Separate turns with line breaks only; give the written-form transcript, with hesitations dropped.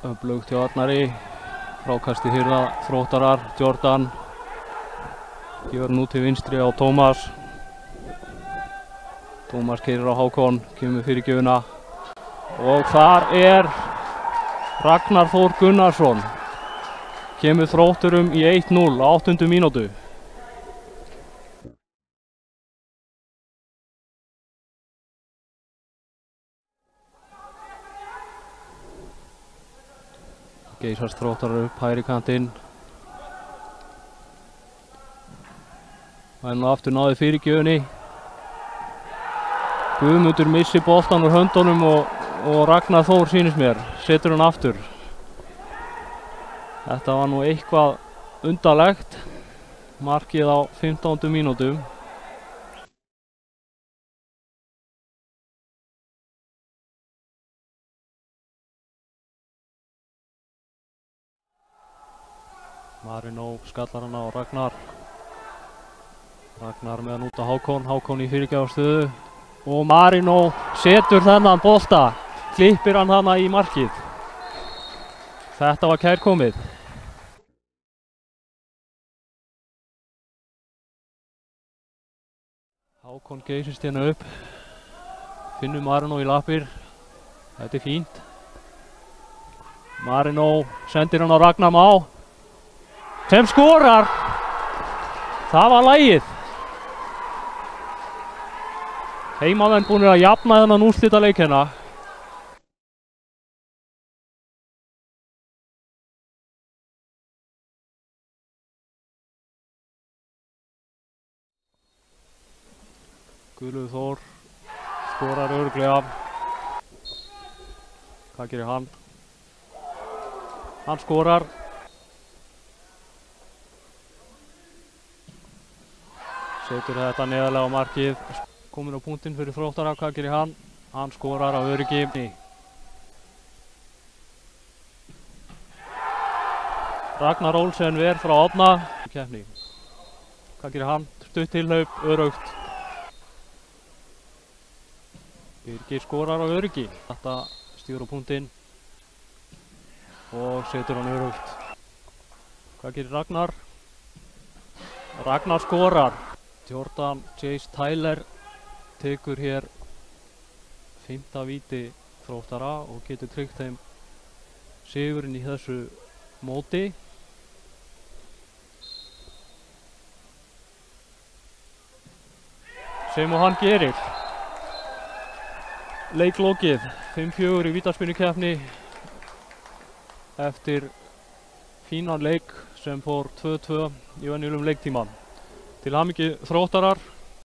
Öflugt hjá Arnari. Frákasti hirða Þróttarar. Jordan gefur nú til vinstri á Tómas. Tómas keyrir á Hákon, kemur fyrirgjöfina. Og þar Ragnar Þór Gunnarsson. Kemur Þrótturum í 1-0 á 8. mínútu. Geysast Þróttarar upp hægri kantinn. Það nú aftur náði fyrirgjöfunni. Guðmundur missir boltan úr höndunum og Ragnar Þór sýnist mér. Setur hann aftur. Þetta var nú eitthvað undarlegt. Markið á 15. mínútu. Marino skallar hann á Ragnar. Ragnar með hann út á Hákon. Hákon í fyrirgjafarstöðu. Og Marino setur þennan bolta. Klippir hann hana í markið. Þetta var kærkomið. Hákon geysist hérna upp. Finnur Marino í lappir. Þetta fínt. Marino sendir hann á Ragnar Má. Sem skorar. Það var lagið. Heimamenn búnir að jafna þennan úrslitaleikina. Guðlaugur Þór skorar örugglega. Hvað gerir hann? Hann skorar. Setur þetta neðarlega á markið. Komin á punktinn fyrir Þróttara. Hvað gerir hann? Hann skorar á öryggi. Ragnar Olsen ver frá Árna. Keppni. Hvað gerir hann? Stutt tilhlaup, örugt. Birgir skorar á öryggi. Þetta stígur á punktinn og setur hann örugt. Hvað gerir Ragnar? Ragnar skorar. Jordan Chase Tyler tekur hér 5. víti Þróttara og getur tryggt þeim sigurinn í þessu móti. Sem og hann gerir. Leiklokið 5-4 í vítaspyrnukeppni eftir fínan leik sem fór 2-2 í venjulegum leiktíma. Til hamingju Þróttarar.